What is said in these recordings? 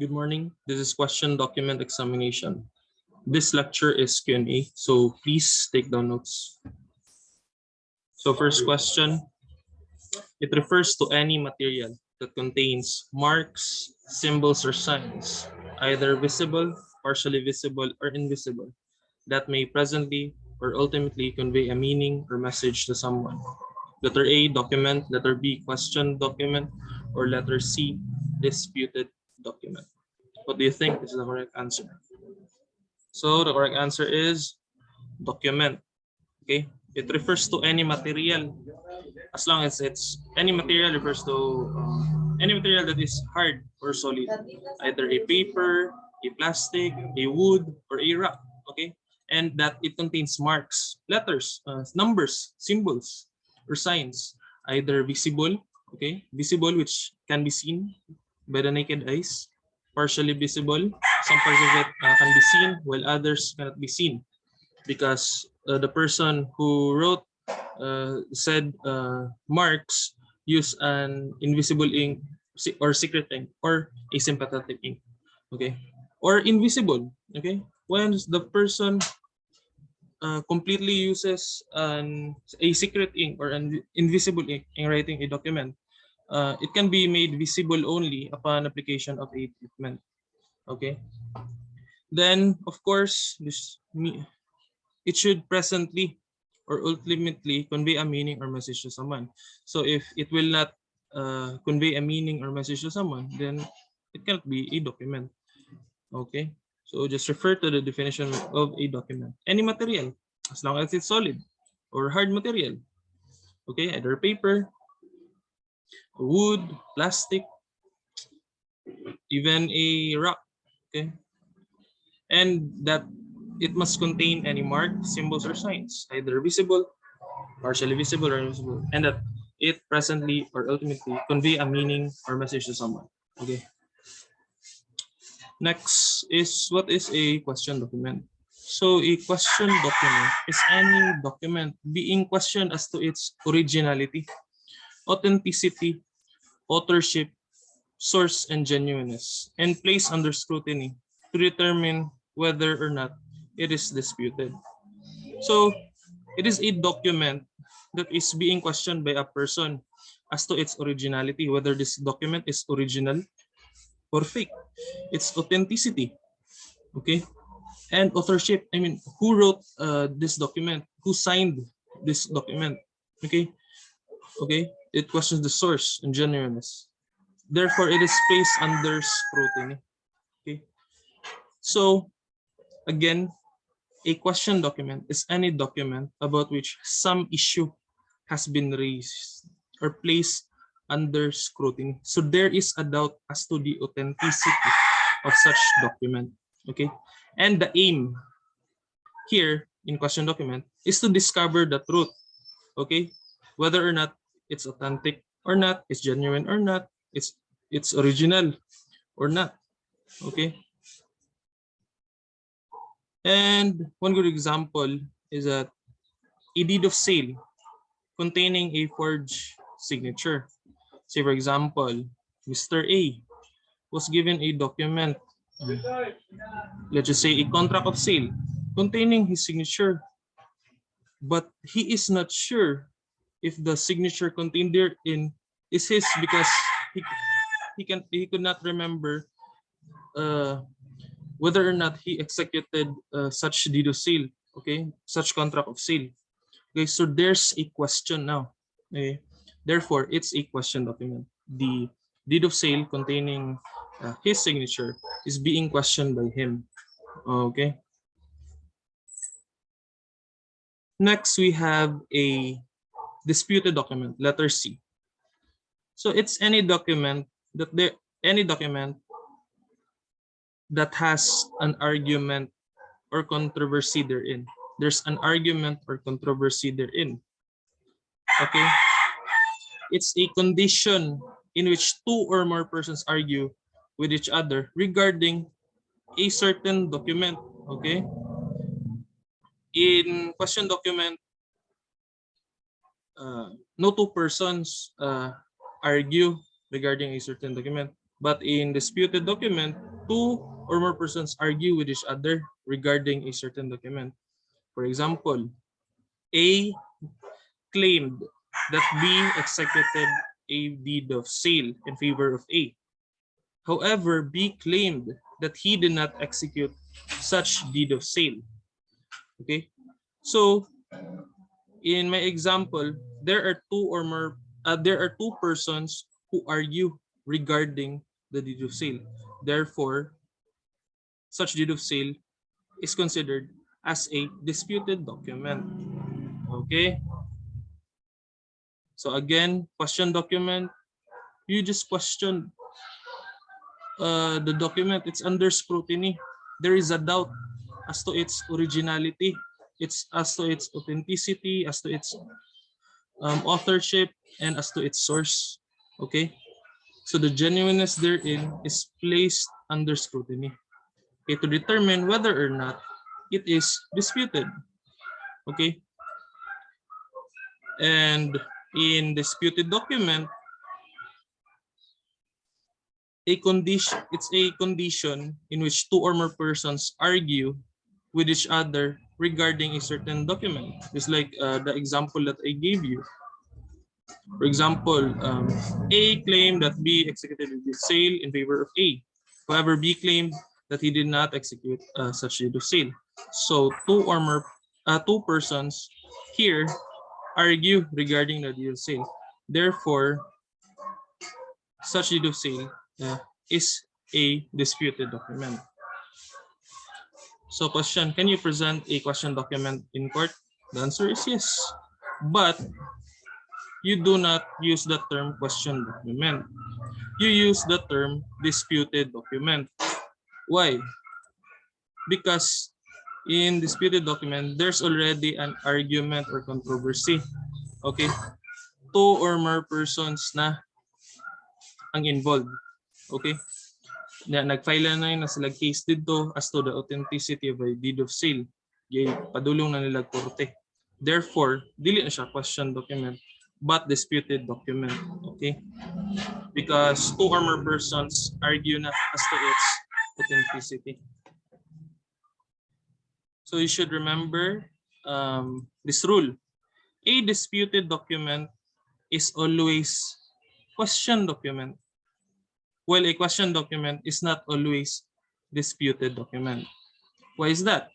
Good morning. This is question document examination. This lecture is Q&A, so please take down notes. So first question, it refers to any material that contains marks, symbols, or signs, either visible, partially visible, or invisible, that may presently or ultimately convey a meaning or message to someone. Letter A, document. Letter B, question document. Or letter C, disputed document. What do you think is the correct answer? So the correct answer is document. Okay, it refers to any material, as long as it's any material refers to any material that is hard or solid, either a paper, a plastic, a wood, or a rock. Okay, and that it contains marks, letters, numbers, symbols, or signs, either visible. Okay, visible, which can be seen by the naked eyes, partially visible. Some parts of it can be seen, while others cannot be seen, because the person who wrote said marks use an invisible ink or secret ink or a sympathetic ink. Okay, or invisible. Okay, when the person completely uses a secret ink or an invisible ink in writing a document, it can be made visible only upon application of a treatment. Okay, then of course it should presently or ultimately convey a meaning or message to someone. So if it will not convey a meaning or message to someone, then it cannot be a document. Okay, so just refer to the definition of a document. Any material, as long as it's solid or hard material. Okay, either paper, wood, plastic, even a rock. Okay, and that it must contain any mark, symbols, or signs, either visible, partially visible, or invisible, and that it presently or ultimately convey a meaning or message to someone. Okay. Next is, what is a question document? So a question document is any document being questioned as to its originality, authenticity, authorship, source, and genuineness, and placed under scrutiny to determine whether or not it is disputed. So it is a document that is being questioned by a person as to its originality, whether this document is original or fake, its authenticity, okay, and authorship. I mean, who wrote this document, who signed this document, okay, okay. It questions the source and genuineness. Therefore, it is placed under scrutiny. Okay, so again, a question document is any document about which some issue has been raised or placed under scrutiny. So there is a doubt as to the authenticity of such document. Okay, and the aim here in question document is to discover the truth. Okay, whether or not it's authentic or not, it's genuine or not, it's original or not. Okay, and one good example is that a deed of sale containing a forged signature. Say for example, Mr. A was given a document, let's just say a contract of sale containing his signature, but he is not sure if the signature contained therein is his, because he could not remember uh, whether or not he executed such deed of sale, okay, such contract of sale. Okay, so there's a question now. Okay, therefore it's a question document. The deed of sale containing his signature is being questioned by him. Okay. Next, we have a disputed document, letter C. So it's any document that has an argument or controversy therein. There's an argument or controversy therein. Okay, it's a condition in which two or more persons argue with each other regarding a certain document. Okay, in question document, no two persons argue regarding a certain document. But in disputed document, two or more persons argue with each other regarding a certain document. For example, A claimed that B executed a deed of sale in favor of A. However, B claimed that he did not execute such deed of sale. Okay? So, in my example, there are two persons who argue regarding the deed of sale. Therefore, such deed of sale is considered as a disputed document. Okay? So again, question document, you just question the document. It's under scrutiny. There is a doubt as to its originality, it's as to its authenticity, as to its authorship, and as to its source. Okay? So the genuineness therein is placed under scrutiny, okay, to determine whether or not it is disputed. Okay? And in disputed document, it's a condition in which two or more persons argue with each other regarding a certain document. Just like the example that I gave you. For example, A claimed that B executed the sale in favor of A. However, B claimed that he did not execute such deed of sale. So two persons here argue regarding the deed of sale. Therefore, such deed of sale is a disputed document. So question, can you present a question document in court? The answer is yes. But you do not use the term question document. You use the term disputed document. Why? Because in disputed document, there's already an argument or controversy. Okay? Two or more persons na ang involved. Okay? Nag-file na yun na sila case dito as to the authenticity of a deed of sale. Padulong na nila korte. Therefore, dili na siya question document but disputed document. Okay? Because two or more persons argue na as to its authenticity. So you should remember this rule. A disputed document is always question document, while a question document is not always disputed document. Why is that?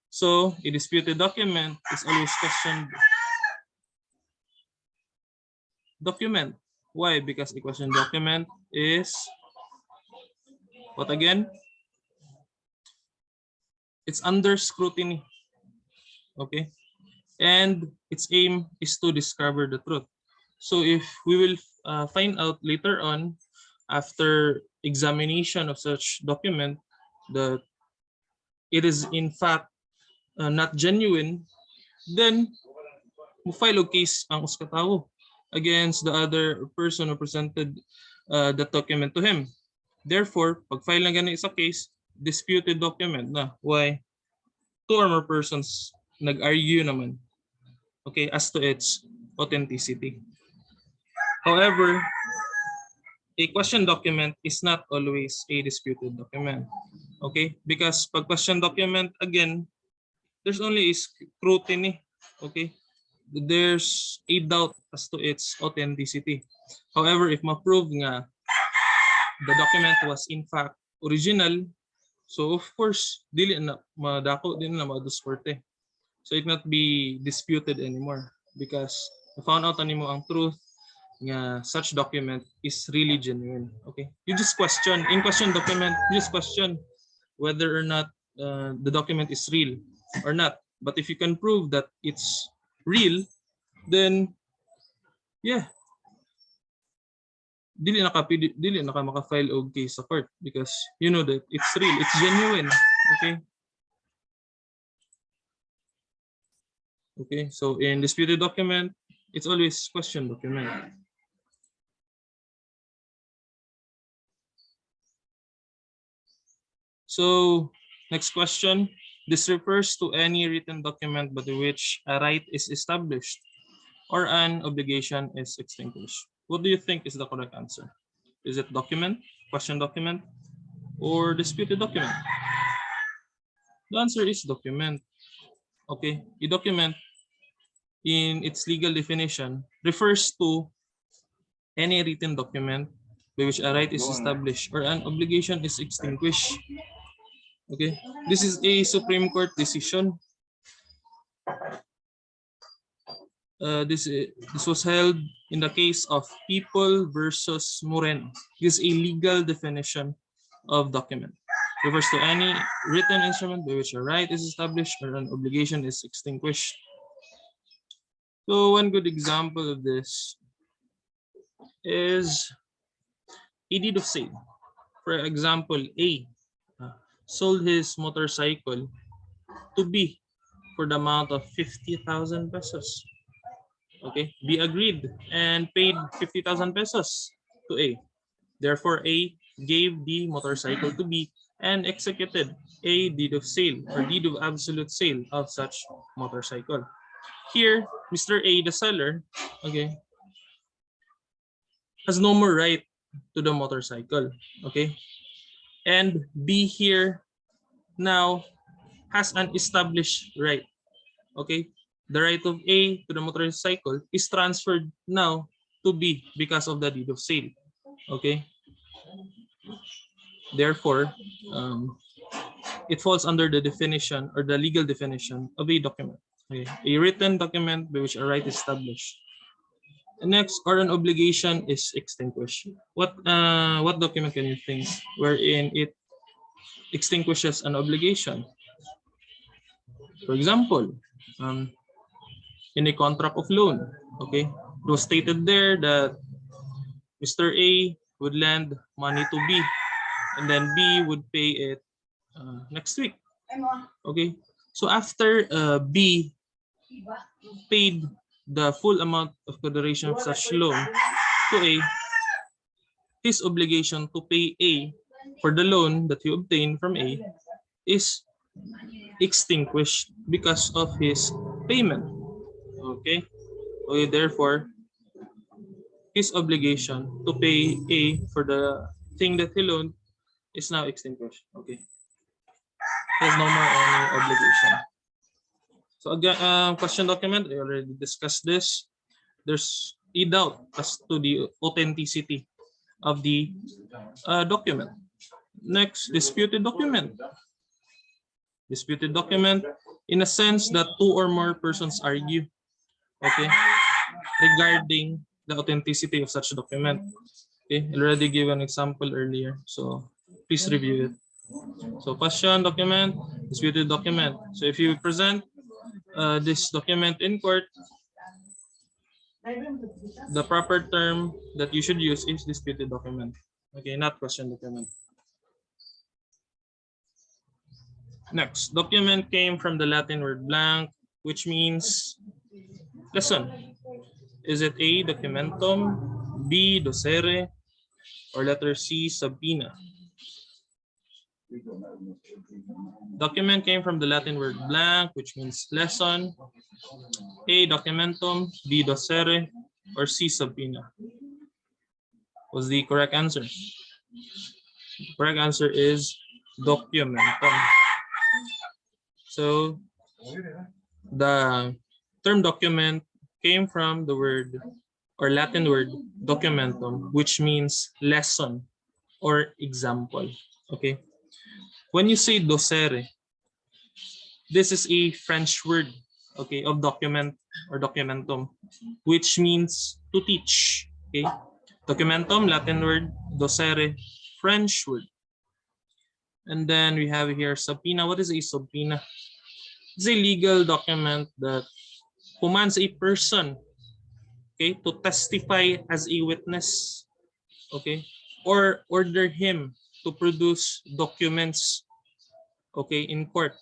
So a disputed document is always question document. Why? Because a question document is what again? It's under scrutiny. Okay? And its aim is to discover the truth. So if we will find out later on, after examination of such document, that it is in fact not genuine, then mo-file og case ang uskatawo against the other person who presented the document to him. Therefore, pag file na ganun sa case, disputed document na. Why? Two or more persons nag-argue naman, okay, as to its authenticity. However, a question document is not always a disputed document. Okay? Because pag question document, again, there's only a scrutiny. Okay? There's a doubt as to its authenticity. However, if ma-prove nga the document was in fact original, so of course, dili na madako din na maduskorte. So it not be disputed anymore because na found out animo ang truth nga such document is really genuine. Okay, you just question in question document, you just question whether or not the document is real or not. But if you can prove that it's real, then yeah, dili na ka maka-file og case sa court because you know that it's real, it's genuine. Okay. Okay, so in disputed document, it's always question document. So next question, this refers to any written document by which a right is established or an obligation is extinguished. What do you think is the correct answer? Is it document? question document or disputed document? The answer is document. Okay, a document in its legal definition refers to any written document by which a right is established or an obligation is extinguished. Okay, this is a Supreme Court decision. This was held in the case of People versus Moreno. This is a legal definition of document. Refers to any written instrument by which a right is established or an obligation is extinguished. So one good example of this is a deed of sale. For example, A sold his motorcycle to B for the amount of 50,000 pesos. Okay, B agreed and paid 50,000 pesos to A. Therefore, A gave the motorcycle to B and executed a deed of sale or deed of absolute sale of such motorcycle. Here, Mr. A, the seller, okay, has no more right to the motorcycle. Okay, and B here now has an established right. Okay, the right of A to the motorcycle is transferred now to B because of the deed of sale. Okay, therefore, it falls under the definition or the legal definition of a document. Okay, a written document by which a right is established. Next, or an obligation is extinguished. What document can you think wherein it extinguishes an obligation? For example, in a contract of loan, okay, it was stated there that Mr. A would lend money to B, and then B would pay it next week. Okay, so after B paid the full amount of consideration of such loan to A, his obligation to pay A for the loan that he obtained from A is extinguished because of his payment. Okay, okay, therefore, his obligation to pay A for the thing that he loaned is now extinguished. Okay, there's no more any obligation. So again, question document, I already discussed this. There's a doubt as to the authenticity of the document. Next, disputed document. Disputed document in a sense that two or more persons argue, okay, regarding the authenticity of such document. Okay, I already gave an example earlier, so please review it. So question document, disputed document. So if you present this document in court, the proper term that you should use is disputed document. Okay, not question document. Next, document came from the Latin word blank, which means lesson. Is it A, documentum, B, docere, or letter C, subpoena? Document came from the Latin word blank, which means lesson. A, documentum, B, docere, or C, subpoena? Was the correct answer? The correct answer is documentum. So the term document came from the word or Latin word documentum, which means lesson or example. Okay. When you say docere, this is a French word, okay, of document or documentum, which means to teach. Okay. Documentum, Latin word, docere, French word. And then we have here subpoena. What is a subpoena? It's a legal document that commands a person, okay, to testify as a witness, okay, or order him to produce documents, okay, in court.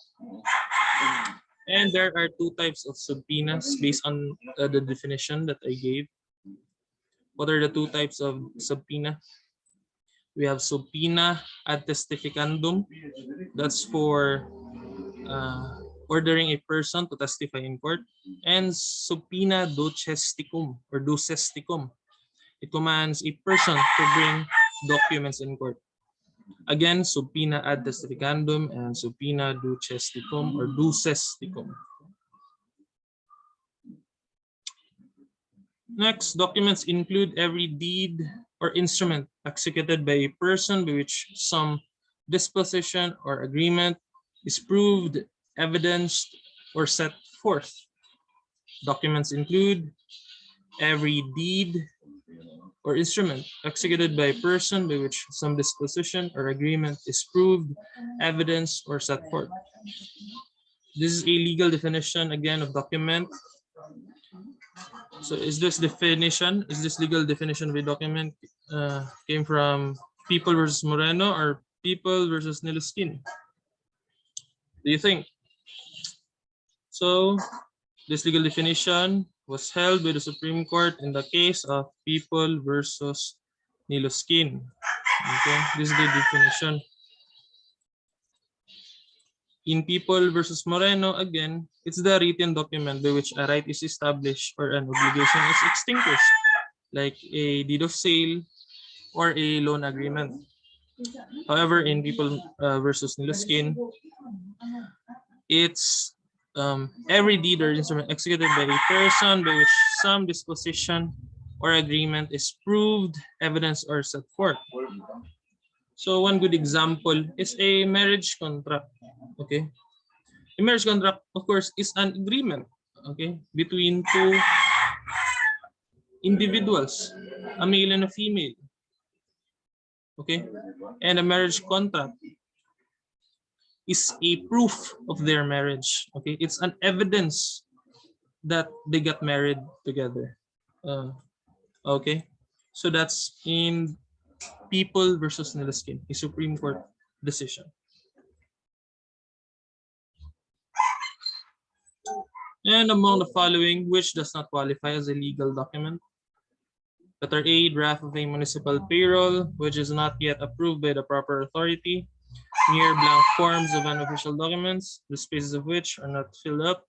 And there are two types of subpoenas based on the definition that I gave. What are the two types of subpoena? We have subpoena ad testificandum. That's for ordering a person to testify in court. And subpoena docesticum or docesticum. It commands a person to bring documents in court. Again, subpoena ad testificandum and subpoena duces tecum or duces tecum. Next, documents include every deed or instrument executed by a person by which some disposition or agreement is proved, evidenced, or set forth. Documents include every deed or instrument executed by a person by which some disposition or agreement is proved, evidenced, or set forth. This is a legal definition again of document. So is this legal definition of a document came from People versus Moreno or People versus Niluskin? Do you think? So this legal definition was held by the Supreme Court in the case of People versus Niluskin. Okay, this is the definition. In People versus Moreno, again, it's the written document by which a right is established or an obligation is extinguished, like a deed of sale or a loan agreement. However, in People versus Niluskin, it's every deed or instrument executed by a person by which some disposition or agreement is proved, evidence, or set forth. So one good example is a marriage contract. Okay, a marriage contract, of course, is an agreement, okay, between two individuals, a male and a female. Okay, and a marriage contract is a proof of their marriage. Okay, it's an evidence that they got married together. Okay, so that's in People versus Niluskin, a Supreme Court decision. And among the following, which does not qualify as a legal document? Letter A, draft of a municipal payroll, which is not yet approved by the proper authority. Mere blank forms of unofficial documents, the spaces of which are not filled up.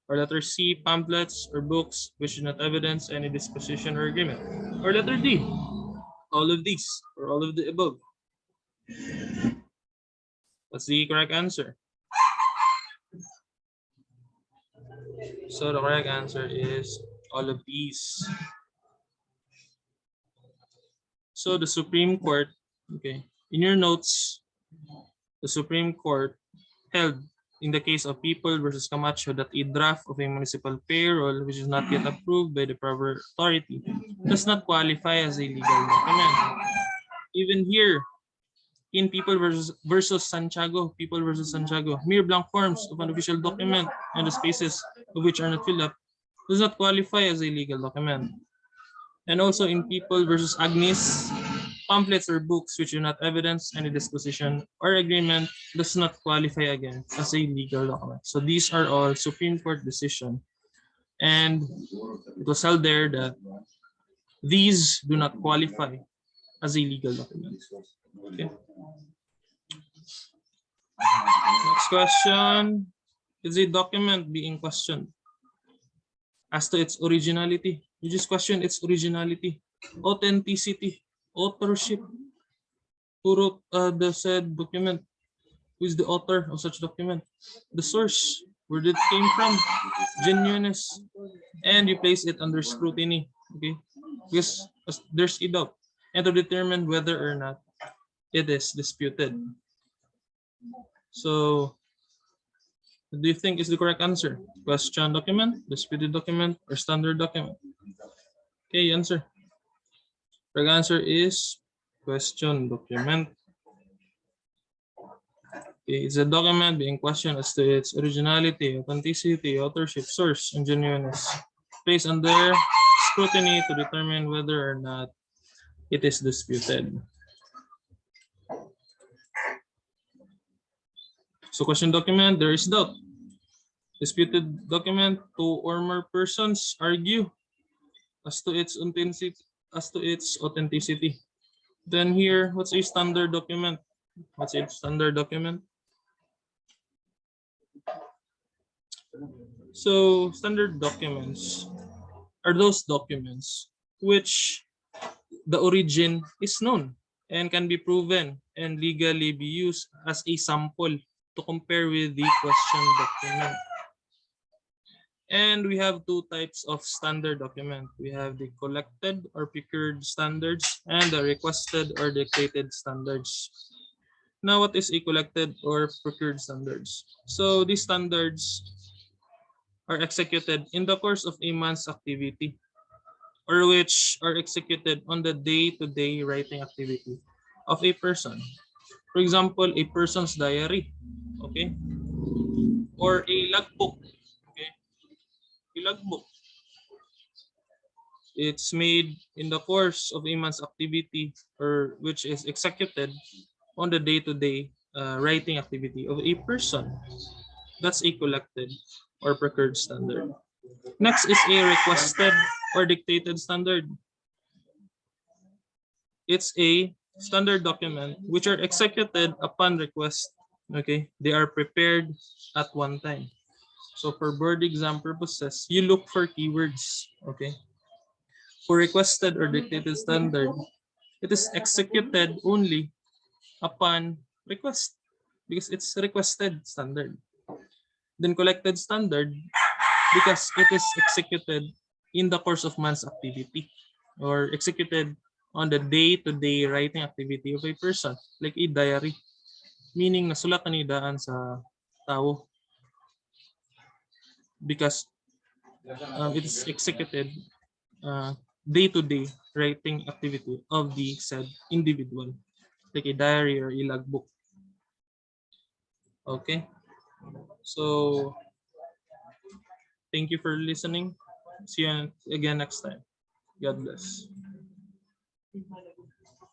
Or letter C, pamphlets or books which do not evidence any disposition or agreement. Or letter D, all of these or all of the above. What's the correct answer? So the correct answer is all of these. So the Supreme Court, okay, in your notes, the Supreme Court held in the case of People versus Camacho that a draft of a municipal payroll which is not yet approved by the proper authority does not qualify as a legal document. Even here, in People versus Santiago, mere blank forms of an official document and the spaces of which are not filled up does not qualify as a legal document. And also in People versus Agnes, pamphlets or books which do not evidence any disposition or agreement does not qualify again as a legal document. So these are all Supreme Court decision, and it was held there that these do not qualify as a legal document. Okay. Next question. Is a document being questioned as to its originality? You just question its originality, authenticity, authorship. Who wrote the said document? Who is the author of such document? The source, where did it came from, genuineness, and you place it under scrutiny. Okay, because there's a doubt, and to determine whether or not it is disputed. So, what do you think is the correct answer? Question document, disputed document, or standard document? Okay, answer. Correct answer is question document. Okay, it's a document being questioned as to its originality, authenticity, authorship, source, and genuineness. Placed under scrutiny to determine whether or not it is disputed. So question document, there is doubt. Disputed document, two or more persons argue as to its authenticity. Then here, what's a standard document? What's a standard document? So standard documents are those documents which the origin is known. and can be proven and legally be used as a sample to compare with the question document. And we have two types of standard document. We have the collected or procured standards and the requested or dictated standards. Now, what is a collected or procured standards? So these standards are executed in the course of a month's activity, or which are executed on the day-to-day writing activity of a person. For example, a person's diary, okay, or a logbook, okay, a logbook. It's made in the course of a month's activity, or which is executed on the day-to-day writing activity of a person. That's a collected or procured standard. Next is a requested or dictated standard. It's a standard document which are executed upon request. Okay, they are prepared at one time. So for board exam purposes, you look for keywords. Okay, for requested or dictated standard, it is executed only upon request because it's requested standard. Then collected standard because it is executed in the course of month's activity or executed on the day-to-day writing activity of a person, like a diary, meaning nasulat na nidaan sa tao because it is executed day-to-day writing activity of the said individual, like a diary or a logbook. Okay, so thank you for listening. See you again next time. God bless.